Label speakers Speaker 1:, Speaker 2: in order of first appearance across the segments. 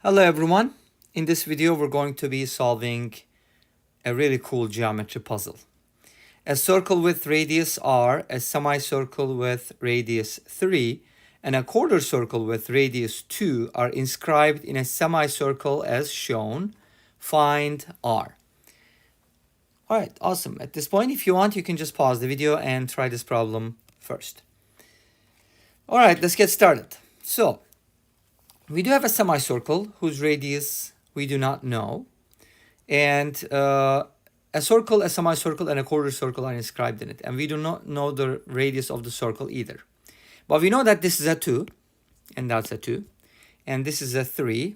Speaker 1: Hello everyone. In this video we're going to be solving a really cool geometry puzzle. A circle with radius r, a semicircle with radius 3, and a quarter circle with radius 2 are inscribed in a semicircle as shown. Find r. Alright, awesome. At this point, if you want, you can just pause the video and try this problem first. Alright, let's get started. So, we do have a semicircle whose radius we do not know. And a circle, a semicircle, and a quarter circle are inscribed in it. And we do not know the radius of the circle either. But we know that this is a 2, and that's a 2. And this is a 3.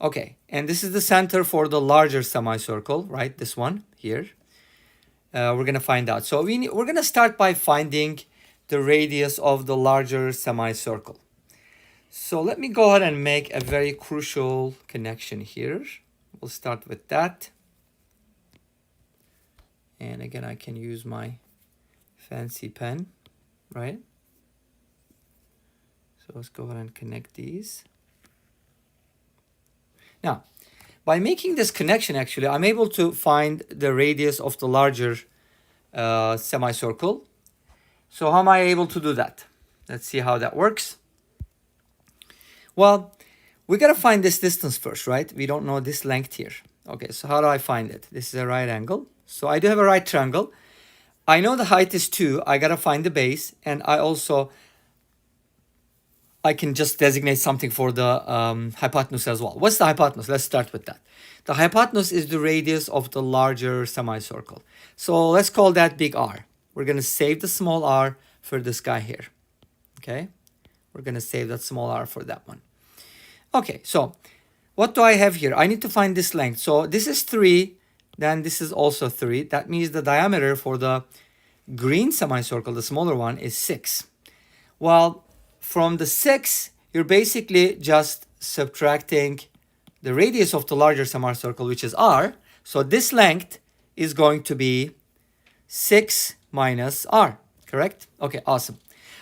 Speaker 1: Okay, and this is the center for the larger semicircle, right? This one here. We're going to find out. So we're going to start by finding the radius of the larger semicircle. So let me go ahead and make a very crucial connection here. We'll start with that. And again, I can use my fancy pen, right? So let's go ahead and connect these. Now, by making this connection, actually, I'm able to find the radius of the larger semicircle. So how am I able to do that? Let's see how that works. Well, we got to find this distance first, right? We don't know this length here. Okay, so how do I find it? This is a right angle. So I do have a right triangle. I know the height is 2. I got to find the base. And I can just designate something for the hypotenuse as well. What's the hypotenuse? Let's start with that. The hypotenuse is the radius of the larger semicircle. So let's call that big R. We're going to save the small r for this guy here. Okay? We're going to save that small r for that one. Okay, so what do I have here? I need to find this length. So this is 3, then this is also 3. That means the diameter for the green semicircle, the smaller one, is 6. Well, from the 6, you're basically just subtracting the radius of the larger semicircle, which is r. So this length is going to be 6 minus r, correct? Okay, awesome.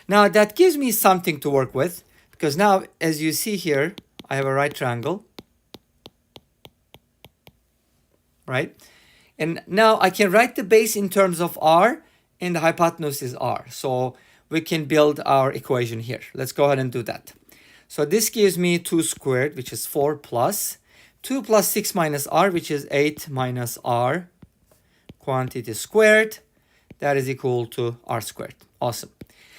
Speaker 1: Now that gives me something to work with, because now, as you see here, I have a right triangle, right? And now I can write the base in terms of r, and the hypotenuse is r. So we can build our equation here. Let's go ahead and do that. So this gives me 2 squared, which is 4 plus 2 plus 6 minus r, which is 8 minus r quantity squared. That is equal to r squared. Awesome.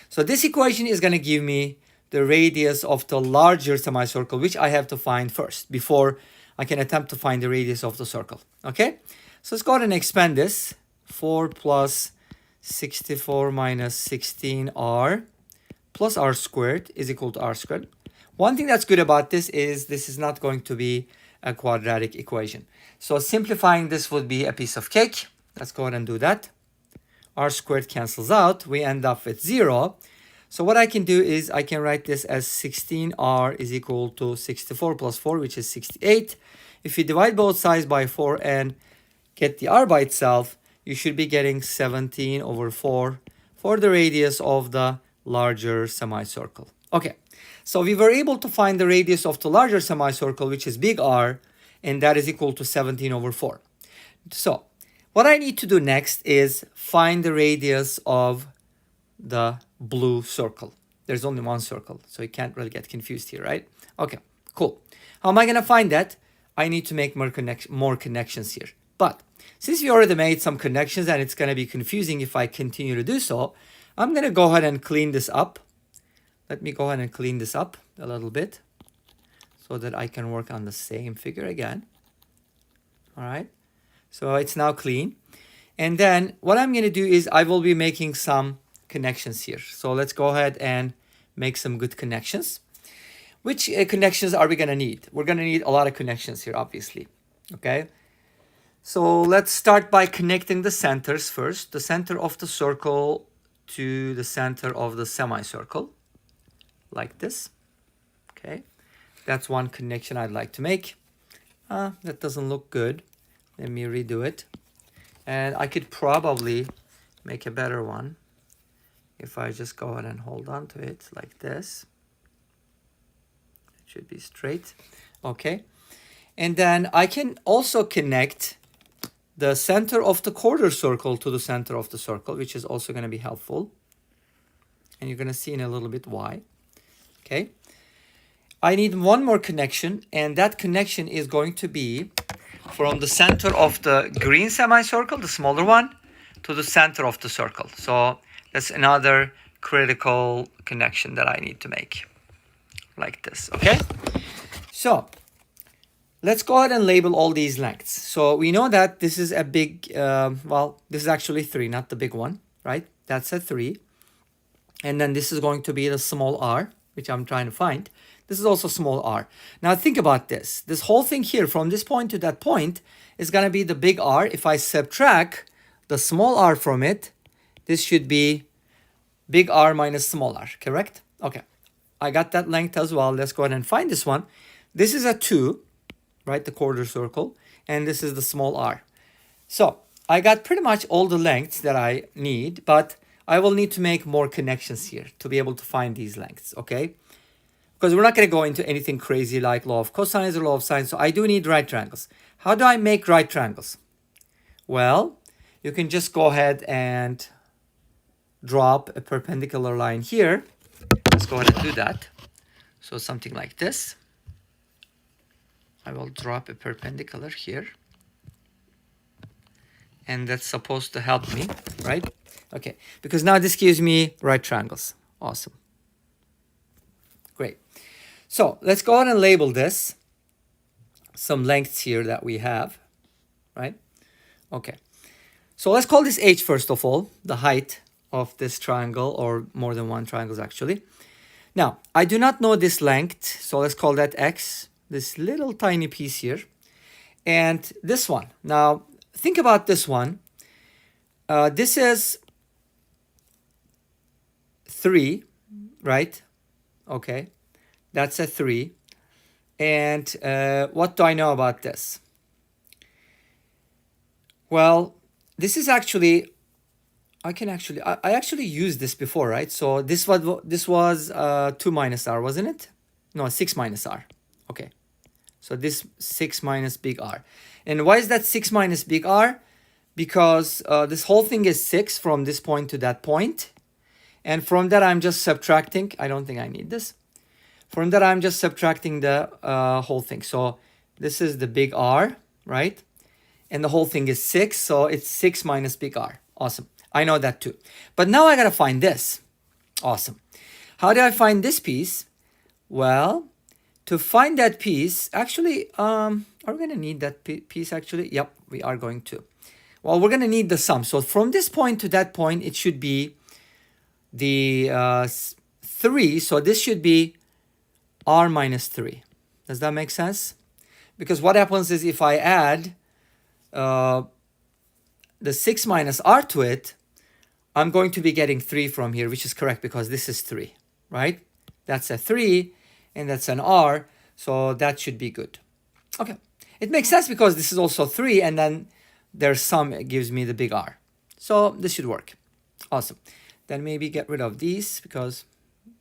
Speaker 1: So this equation is going to give me the radius of the larger semicircle, which I have to find first before I can attempt to find the radius of the circle. Okay? So let's go ahead and expand this. 4 plus 64 minus 16r plus r squared is equal to r squared. One thing that's good about this is not going to be a quadratic equation. So simplifying this would be a piece of cake. Let's go ahead and do that. R squared cancels out. We end up with 0. So what I can do is I can write this as 16r is equal to 64 plus 4, which is 68. If you divide both sides by 4 and get the r by itself, you should be getting 17 over 4 for the radius of the larger semicircle. Okay, so we were able to find the radius of the larger semicircle, which is big R, and that is equal to 17 over 4. So what I need to do next is find the radius of the blue circle. There's only one circle, so you can't really get confused here, right? Okay, cool. How am I going to find that? I need to make more connections here. But since we already made some connections and it's going to be confusing if I continue to do so, I'm going to go ahead and clean this up. Let me go ahead and clean this up a little bit so that I can work on the same figure again. All right. So it's now clean. And then what I'm going to do is I will be making some connections here. So let's go ahead and make some good connections. Which connections are we going to need? We're going to need a lot of connections here, obviously. Okay. So let's start by connecting the centers first. The center of the circle to the center of the semicircle. Like this. Okay. That's one connection I'd like to make. That doesn't look good. Let me redo it. And I could probably make a better one if I just go ahead and hold on to it like this. should be straight. Okay. And then I can also connect the center of the quarter circle to the center of the circle, which is also going to be helpful. And you're going to see in a little bit why. Okay. I need one more connection, and that connection is going to be from the center of the green semicircle, the smaller one, to the center of the circle. So that's another critical connection that I need to make, like this. Okay. So let's go ahead and label all these lengths. So we know that this is a big, well, this is actually 3, not the big one, right? That's a 3. And then this is going to be the small r, which I'm trying to find. This is also small r. Now think about this. This whole thing here, from this point to that point, is going to be the big R. If I subtract the small r from it, this should be big R minus small r, correct? Okay. I got that length as well. Let's go ahead and find this one. This is a 2, right? The quarter circle. And this is the small r. So I got pretty much all the lengths that I need, but I will need to make more connections here to be able to find these lengths, okay? Because we're not going to go into anything crazy like law of cosines or law of sine. So I do need right triangles. How do I make right triangles? Well, you can just go ahead and drop a perpendicular line here. Let's go ahead and do that. So something like this. I will drop a perpendicular here. And that's supposed to help me, right? Okay, because now this gives me right triangles. Awesome. Great. So let's go ahead and label this. Some lengths here that we have, right? Okay. So let's call this h first of all, the height of this triangle, or more than one triangles actually. Now, I do not know this length, so let's call that x, this little tiny piece here. And this one. Now, think about this one. This is 3, right? Okay. That's a 3. And what do I know about this? Well, this is actually, I actually used this before, right? So this was 2 minus r, wasn't it? No, 6 minus r. Okay. So this 6 minus big R. And why is that 6 minus big R? Because this whole thing is 6 from this point to that point. And from that, I'm just subtracting. I don't think I need this. From that, I'm just subtracting the whole thing. So this is the big R, right? And the whole thing is 6. So it's 6 minus big R. Awesome. I know that too. But now I got to find this. Awesome. How do I find this piece? Well, to find that piece, actually, are we going to need that piece actually? Yep, we are going to. Well, we're going to need the sum. So from this point to that point, it should be the 3. So this should be r minus 3. Does that make sense? Because what happens is if I add the 6 minus r to it, I'm going to be getting 3 from here, which is correct because this is 3, right? That's a 3 and that's an r, so that should be good. Okay, it makes sense because this is also 3 and then their sum gives me the big R. So this should work. Awesome. Then maybe get rid of these because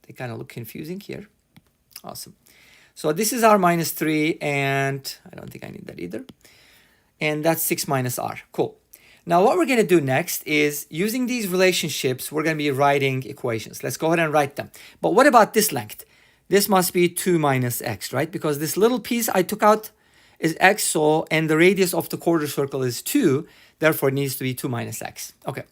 Speaker 1: they kind of look confusing here. Awesome. So this is r minus 3 and I don't think I need that either. And that's 6 minus r. Cool. Now what we're going to do next is using these relationships, we're going to be writing equations. Let's go ahead and write them. But what about this length? This must be 2 minus x, right? Because this little piece I took out is x, so, and the radius of the quarter circle is 2, therefore it needs to be 2 minus x. Okay,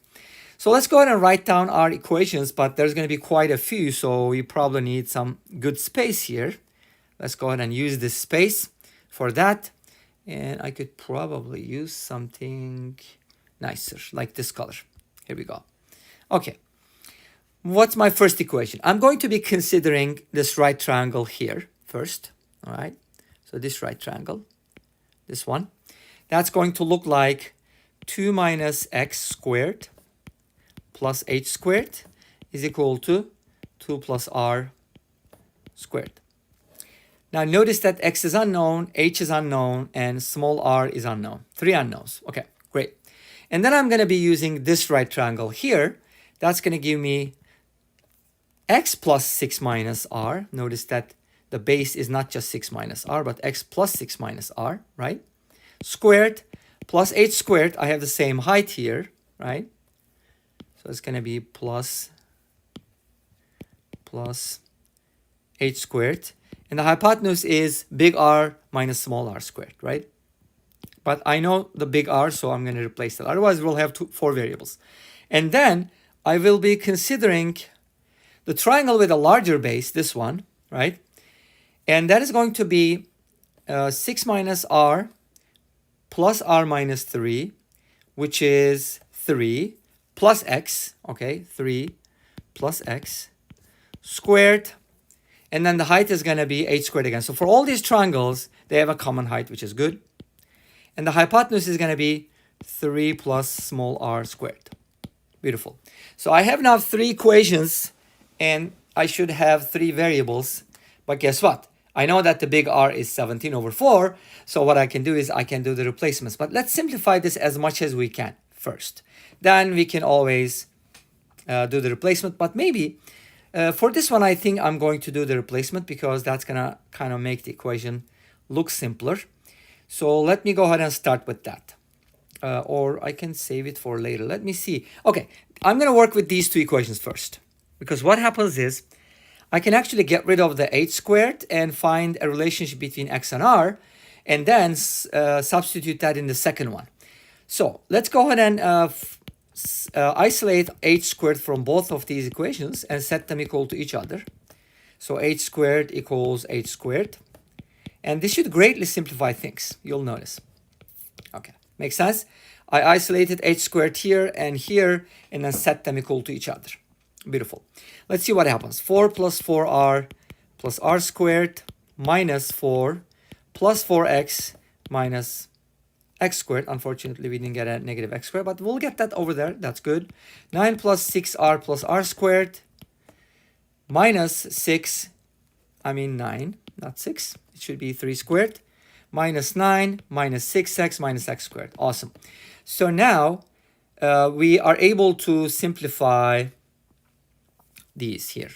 Speaker 1: so let's go ahead and write down our equations, but there's going to be quite a few, so we probably need some good space here. Let's go ahead and use this space for that, and I could probably use something nicer, like this color. Here we go. Okay, what's my first equation? I'm going to be considering this right triangle here first, all right? So this right triangle. This one, that's going to look like 2 minus x squared plus h squared is equal to 2 plus r squared. Now notice that x is unknown, h is unknown, and small r is unknown. 3 unknowns. Okay, great. And then I'm going to be using this right triangle here. That's going to give me x plus 6 minus r. Notice that the base is not just 6 minus r, but x plus 6 minus r, right? Squared plus h squared. I have the same height here, right? So it's going to be plus h squared. And the hypotenuse is big R minus small r squared, right? But I know the big R, so I'm going to replace that. Otherwise, we'll have 4 variables. And then I will be considering the triangle with a larger base, this one, right? And that is going to be 6 minus r plus r minus 3, which is 3 plus x, okay, 3 plus x squared. And then the height is going to be h squared again. So for all these triangles, they have a common height, which is good. And the hypotenuse is going to be 3 plus small r squared. Beautiful. So I have now 3 equations, and I should have 3 variables. But guess what? I know that the big R is 17 over 4. So what I can do is I can do the replacements. But let's simplify this as much as we can first. Then we can always do the replacement. But maybe for this one, I think I'm going to do the replacement because that's going to kind of make the equation look simpler. So let me go ahead and start with that. Or I can save it for later. Let me see. Okay, I'm going to work with these 2 equations first. Because what happens is I can actually get rid of the h squared and find a relationship between x and r, and then substitute that in the second one. So let's go ahead and isolate h squared from both of these equations and set them equal to each other. So h squared equals h squared. And this should greatly simplify things, you'll notice. Okay, makes sense? I isolated h squared here, and then set them equal to each other. Beautiful. Let's see what happens. 4 plus 4r plus r squared minus 4 plus 4x minus x squared. Unfortunately, we didn't get a negative x squared, but we'll get that over there. That's good. 9 plus 6r plus r squared minus 9, not 6. It should be 3 squared minus 9 minus 6x minus x squared. Awesome. So now we are able to simplify these here.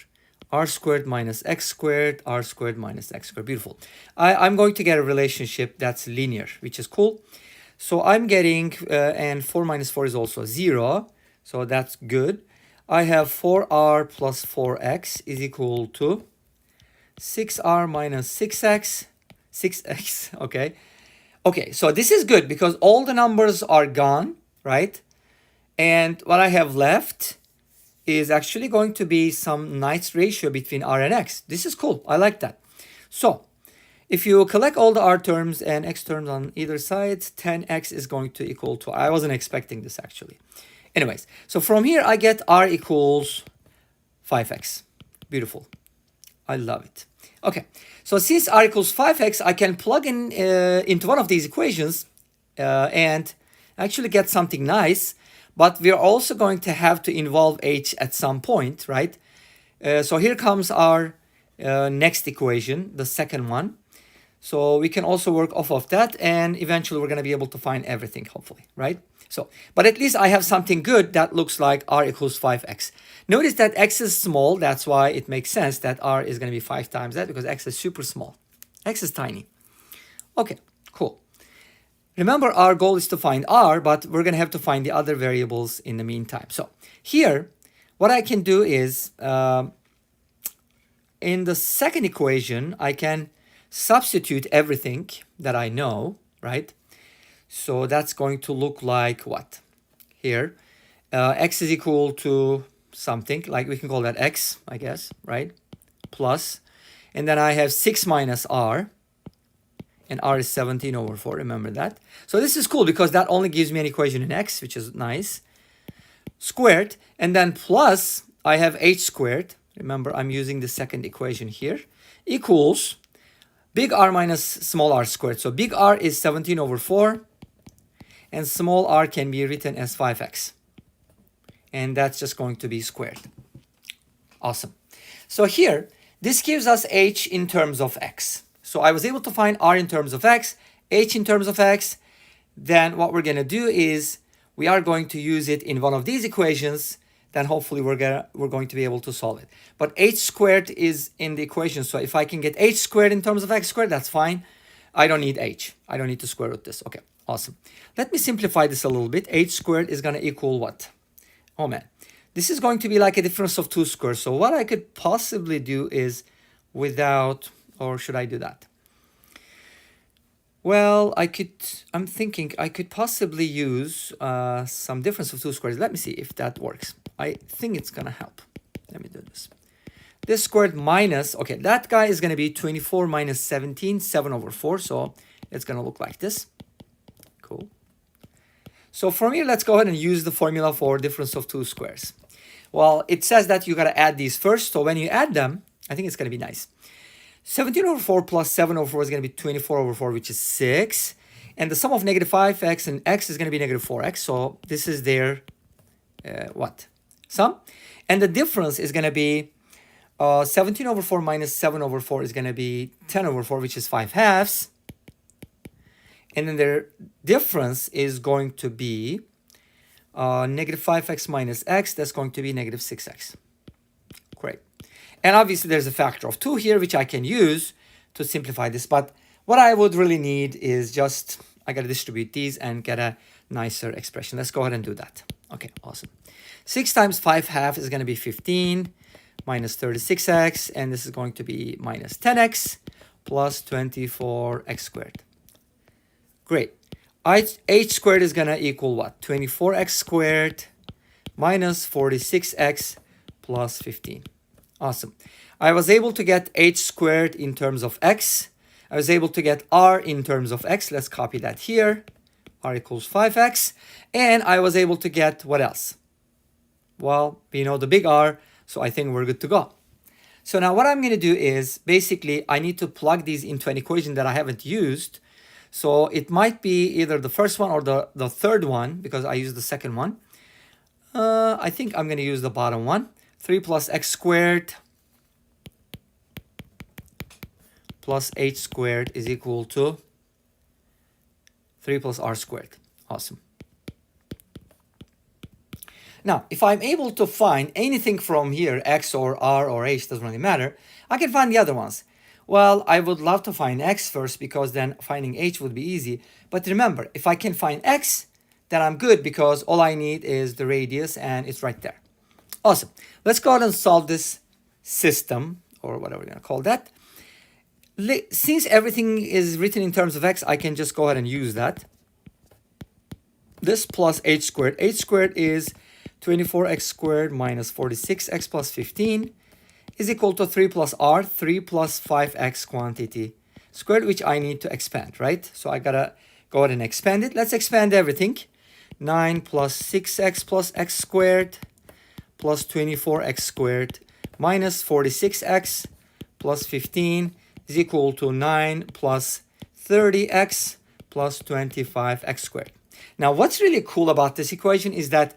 Speaker 1: R squared minus x squared, r squared minus x squared. Beautiful. I'm going to get a relationship that's linear, which is cool. So I'm getting, and 4 minus 4 is also 0. So that's good. I have 4r plus 4x is equal to 6r minus 6x, okay. Okay, so this is good because all the numbers are gone, right? And what I have left is actually going to be some nice ratio between r and x. This is cool. I like that. So if you collect all the r terms and x terms on either side, 10x is going to equal to, I wasn't expecting this actually. Anyways, so from here I get r equals 5x. Beautiful. I love it. Okay, so since r equals 5x, I can plug in into one of these equations and actually get something nice. But we're also going to have to involve h at some point, right? So here comes our next equation, the second one. So we can also work off of that, and eventually we're going to be able to find everything, hopefully, right? So, but at least I have something good that looks like r equals 5x. Notice that x is small. That's why it makes sense that r is going to be 5 times that, because x is super small. X is tiny. Okay, cool. Remember, our goal is to find r, but we're going to have to find the other variables in the meantime. So here, what I can do is, in the second equation, I can substitute everything that I know, right? So that's going to look like what? Here, x is equal to something, like we can call that x, I guess, right? Plus, and then I have 6 minus r. And r is 17 over 4, remember that. So this is cool because that only gives me an equation in x, which is nice. Squared, and then plus, I have h squared. Remember, I'm using the second equation here. Equals big R minus small r squared. So big R is 17 over 4. And small r can be written as 5x. And that's just going to be squared. Awesome. So here, this gives us h in terms of x. So I was able to find r in terms of x, h in terms of x. Then what we're going to do is we are going to use it in one of these equations then hopefully we're going to be able to solve it. But h squared is in the equation, so if I can get h squared in terms of x squared, that's fine. I don't need h. I don't need to square root this. Okay, awesome. Let me simplify this a little bit. H squared is going to equal what? Oh man, this is going to be like a difference of 2 squares. So what I could possibly do is without, or should I do that? Well, I'm thinking I could possibly use some difference of 2 squares. Let me see if that works. I think it's going to help. Let me do this. This squared minus, okay, that guy is going to be 24 minus 17, 7 over 4. So it's going to look like this. Cool. So from here, let's go ahead and use the formula for difference of 2 squares. Well, it says that you got to add these first. So when you add them, I think it's going to be nice. 17 over 4 plus 7 over 4 is going to be 24 over 4, which is 6. And the sum of negative 5x and x is going to be negative 4x. So this is their, what? Sum. And the difference is going to be 17 over 4 minus 7 over 4 is going to be 10 over 4, which is 5 halves. And then their difference is going to be negative 5x minus x. That's going to be negative 6x. Great. And obviously there's a factor of 2 here, which I can use to simplify this. But what I would really need is just, I got to distribute these and get a nicer expression. Let's go ahead and do that. Okay, awesome. 6 times 5 half is going to be 15 minus 36x. And this is going to be minus 10x plus 24x squared. Great. H squared is going to equal what? 24x squared minus 46x plus 15. Awesome. I was able to get h squared in terms of x. I was able to get r in terms of x. Let's copy that here. R equals 5x. And I was able to get what else? Well, we know the big R, so I think we're good to go. So now what I'm going to do is basically I need to plug these into an equation that I haven't used. So it might be either the first one or the third one because I used the second one. I think I'm going to use the bottom one. 3 plus x squared plus h squared is equal to 3 plus r squared. Awesome. Now, if I'm able to find anything from here, x or r or h, doesn't really matter, I can find the other ones. Well, I would love to find x first because then finding h would be easy. But remember, if I can find x, then I'm good because all I need is the radius and it's right there. Awesome. Let's go ahead and solve this system or whatever we're going to call that. Since everything is written in terms of x, I can just go ahead and use that. This plus h squared. H squared is 24x squared minus 46x plus 15 is equal to 3 plus r, 3 plus 5x quantity squared, which I need to expand, right? So I got to go ahead and expand it. Let's expand everything. 9 plus 6x plus x squared plus 24x squared minus 46x plus 15 is equal to 9 plus 30x plus 25x squared. Now, what's really cool about this equation is that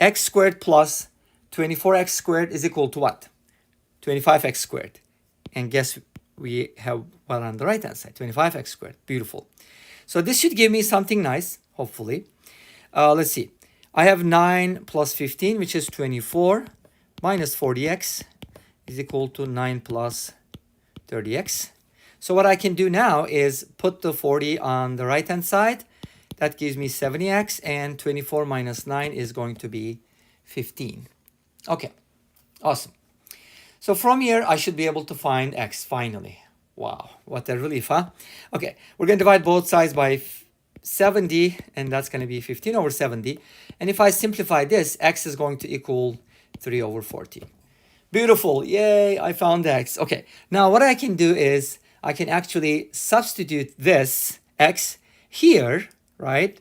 Speaker 1: x squared plus 24x squared is equal to what? 25x squared. And guess we have one on the right hand side, 25x squared. Beautiful. So this should give me something nice, hopefully. Let's see. I have 9 plus 15, which is 24, minus 40x is equal to 9 plus 30x. So what I can do now is put the 40 on the right-hand side. That gives me 70x, and 24 minus 9 is going to be 15. Okay, awesome. So from here, I should be able to find x finally. Wow, what a relief, huh? Okay, we're going to divide both sides by 70, and that's going to be 15 over 70. And if I simplify this, x is going to equal 3 over 14. Beautiful, yay, I found x. Okay, now what I can do is I can actually substitute this x here, right?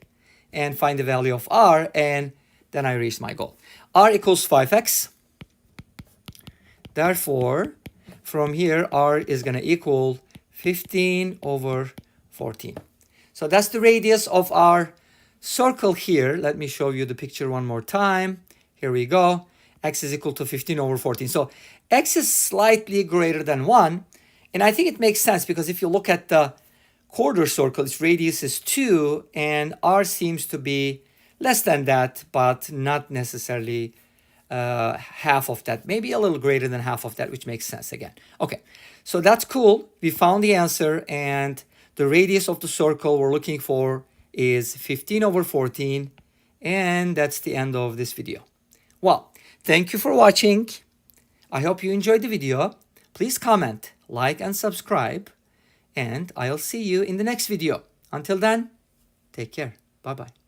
Speaker 1: And find the value of r, and then I reach my goal. R equals 5x. Therefore, from here, r is going to equal 15 over 14. So that's the radius of our circle here. Let me show you the picture one more time. Here we go. X is equal to 15 over 14. So x is slightly greater than 1. And I think it makes sense because if you look at the quarter circle, its radius is 2. And r seems to be less than that, but not necessarily half of that, maybe a little greater than half of that, which makes sense again. Okay, so that's cool. We found the answer, and the radius of the circle we're looking for is 15/14, and that's the end of this video. Well, thank you for watching. I hope you enjoyed the video. Please comment, like, and subscribe, and I'll see you in the next video. Until then, take care. Bye-bye.